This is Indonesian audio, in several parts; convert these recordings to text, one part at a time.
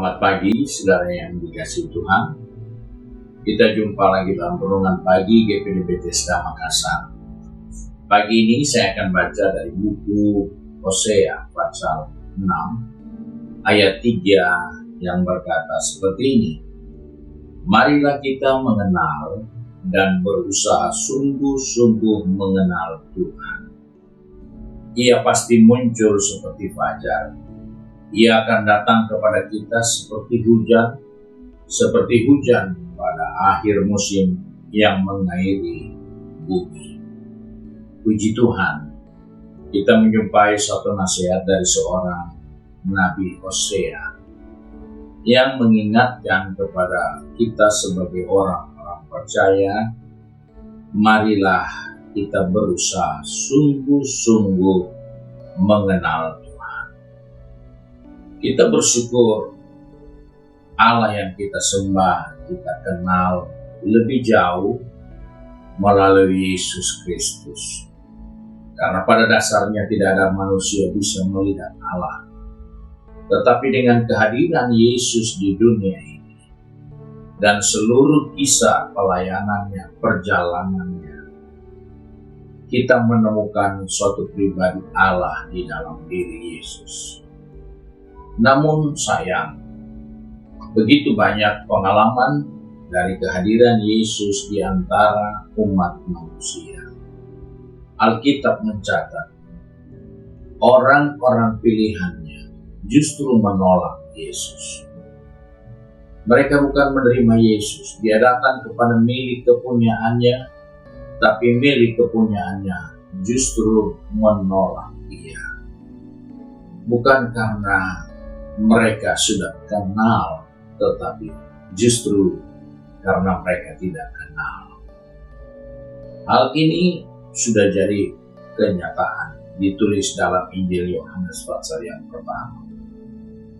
Selamat pagi, saudara yang dikasihi Tuhan. Kita jumpa lagi dalam renungan pagi GPD Bethesda Makassar. Pagi ini saya akan baca dari buku Hosea pasal 6 ayat 3 yang berkata seperti ini. Marilah kita mengenal dan berusaha sungguh-sungguh mengenal Tuhan. Ia pasti muncul seperti fajar. Ia akan datang kepada kita seperti hujan pada akhir musim yang mengairi bumi. Puji Tuhan, kita menjumpai suatu nasihat dari seorang Nabi Hosea yang mengingatkan kepada kita sebagai orang-orang percaya, marilah kita berusaha sungguh-sungguh mengenal Tuhan. Kita bersyukur Allah yang kita sembah, kita kenal lebih jauh melalui Yesus Kristus. Karena pada dasarnya tidak ada manusia bisa melihat Allah. Tetapi dengan kehadiran Yesus di dunia ini dan seluruh kisah pelayanannya, perjalanannya, kita menemukan suatu pribadi Allah di dalam diri Yesus. Namun sayang, begitu banyak pengalaman dari kehadiran Yesus di antara umat manusia. Alkitab mencatat, orang-orang pilihannya justru menolak Yesus. Mereka bukan menerima Yesus, dia datang kepada milik kepunyaannya, tapi milik kepunyaannya justru menolak dia. Bukan karena mereka sudah kenal, tetapi justru karena mereka tidak kenal. Hal ini sudah jadi kenyataan, ditulis dalam Injil Yohanes pasal yang pertama.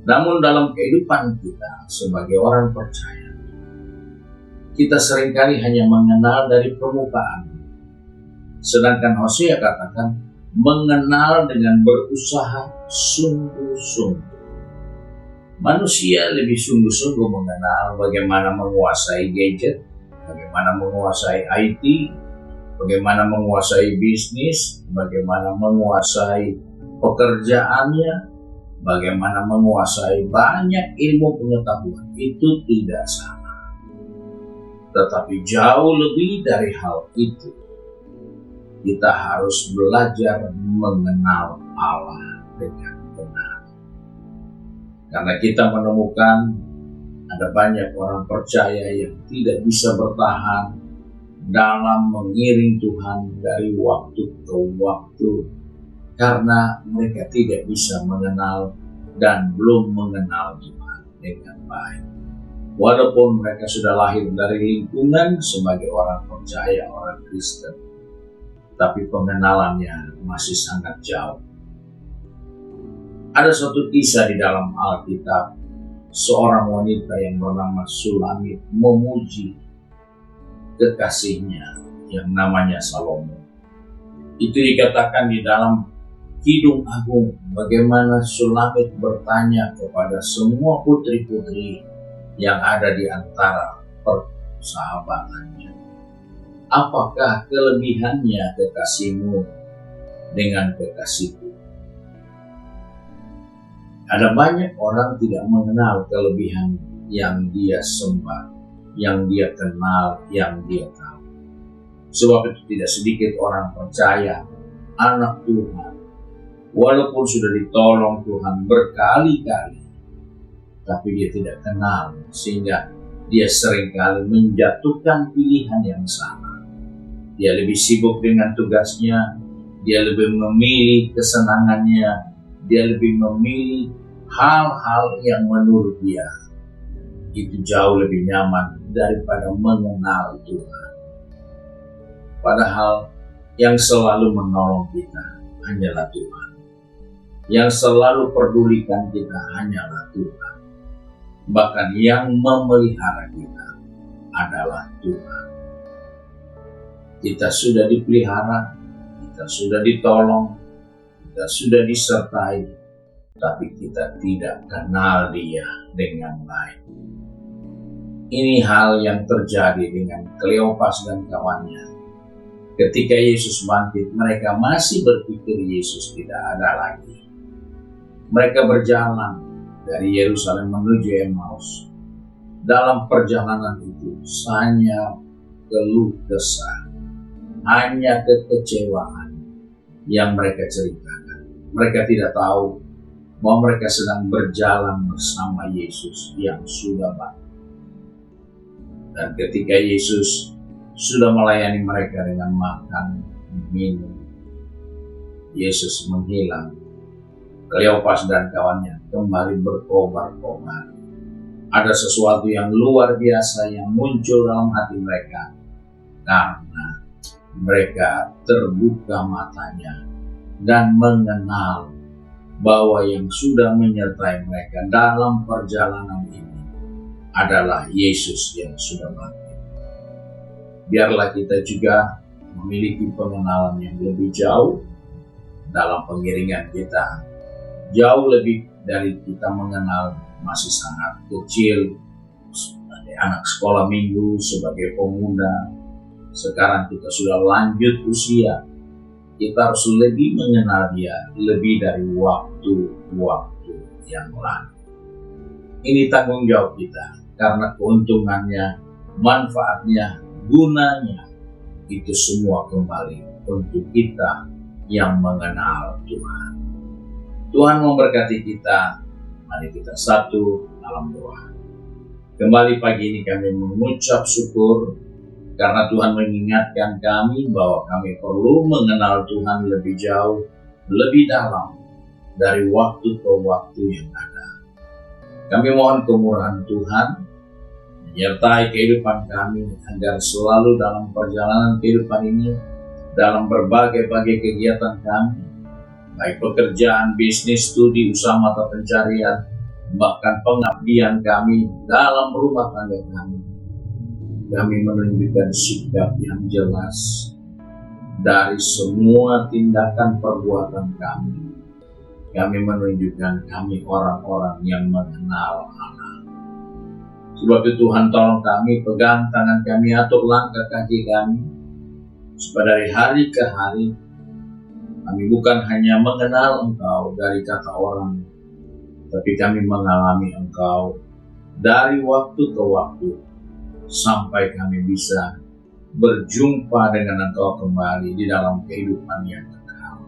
Namun dalam kehidupan kita sebagai orang percaya, kita seringkali hanya mengenal dari permukaan. Sedangkan Hosea katakan, mengenal dengan berusaha sungguh-sungguh. Manusia lebih sungguh-sungguh mengenal bagaimana menguasai gadget, bagaimana menguasai IT, bagaimana menguasai bisnis, bagaimana menguasai pekerjaannya, bagaimana menguasai banyak ilmu pengetahuan. Itu tidak salah. Tetapi jauh lebih dari hal itu, kita harus belajar mengenal Allah dengan benar. Karena kita menemukan ada banyak orang percaya yang tidak bisa bertahan dalam mengiring Tuhan dari waktu ke waktu karena mereka tidak bisa mengenal dan belum mengenal Tuhan dengan baik. Walaupun mereka sudah lahir dari lingkungan sebagai orang percaya, orang Kristen, tapi pengenalannya masih sangat jauh. Ada suatu kisah di dalam Alkitab, seorang wanita yang bernama Sulamit memuji kekasihnya yang namanya Salomo. Itu dikatakan di dalam Kidung Agung, bagaimana Sulamit bertanya kepada semua putri-putri yang ada di antara persahabatannya, apakah kelebihannya kekasihmu dengan kekasihku? Ada banyak orang tidak mengenal kelebihan yang dia sembah, yang dia kenal, yang dia tahu. Sebab itu tidak sedikit orang percaya, anak Tuhan, walaupun sudah ditolong Tuhan berkali-kali, tapi dia tidak kenal, sehingga dia seringkali menjatuhkan pilihan yang salah. Dia lebih sibuk dengan tugasnya, dia lebih memilih kesenangannya, dia lebih memilih hal-hal yang menurut dia itu jauh lebih nyaman daripada mengenal Tuhan. Padahal yang selalu menolong kita hanyalah Tuhan. Yang selalu pedulikan kita hanyalah Tuhan. Bahkan yang memelihara kita adalah Tuhan. Kita sudah dipelihara, kita sudah ditolong, kita sudah disertai, tapi kita tidak kenal Dia dengan baik. Ini hal yang terjadi dengan Kleopas dan kawannya. Ketika Yesus bangkit, mereka masih berpikir Yesus tidak ada lagi. Mereka berjalan dari Yerusalem menuju Emmaus. Dalam perjalanan itu hanya keluh kesah, hanya kekecewaan yang mereka ceritakan. Mereka tidak tahu bahwa mereka sedang berjalan bersama Yesus yang sudah bangkit. Dan ketika Yesus sudah melayani mereka dengan makan, minum, Yesus menghilang. Kleopas dan kawannya kembali berkobar-kobar. Ada sesuatu yang luar biasa yang muncul dalam hati mereka karena mereka terbuka matanya dan mengenal bahwa yang sudah menyertai mereka dalam perjalanan ini adalah Yesus yang sudah bangkit. Biarlah kita juga memiliki pengenalan yang lebih jauh dalam pengiringan kita, jauh lebih dari kita mengenal masih sangat kecil, sebagai anak sekolah minggu, sebagai pemuda. Sekarang kita sudah lanjut usia, kita harus lebih mengenal Dia lebih dari waktu-waktu yang lalu. Ini tanggung jawab kita, karena keuntungannya, manfaatnya, gunanya, itu semua kembali untuk kita yang mengenal Tuhan. Tuhan memberkati kita. Mari kita satu dalam doa. Kembali pagi ini kami mengucap syukur karena Tuhan mengingatkan kami bahwa kami perlu mengenal Tuhan lebih jauh, lebih dalam dari waktu ke waktu yang ada. Kami mohon kemurahan Tuhan menyertai kehidupan kami agar selalu dalam perjalanan kehidupan ini, dalam berbagai kegiatan kami, baik pekerjaan, bisnis, studi, usaha mata pencarian, bahkan pengabdian kami dalam rumah tangga kami menunjukkan sikap yang jelas dari semua tindakan perbuatan kami. Kami menunjukkan kami orang-orang yang mengenal Allah. Sebab itu Tuhan tolong kami, pegang tangan kami, atur langkah kaki kami, supaya dari hari ke hari kami bukan hanya mengenal Engkau dari kata orang, tapi kami mengalami Engkau dari waktu ke waktu, sampai kami bisa berjumpa dengan Engkau kembali di dalam kehidupan yang kekal.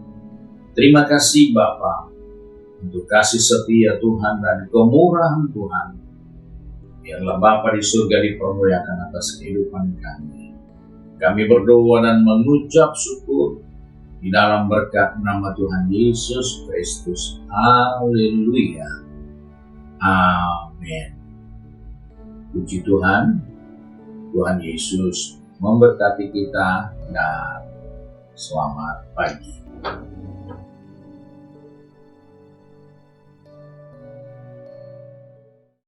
Terima kasih Bapa untuk kasih setia Tuhan dan kemurahan Tuhan. Biarlah Bapa di surga dipermuliakan atas kehidupan kami. Kami berdoa dan mengucap syukur di dalam berkat nama Tuhan Yesus Kristus. Haleluya. Amin. Puji Tuhan. Tuhan Yesus memberkati kita dan selamat pagi.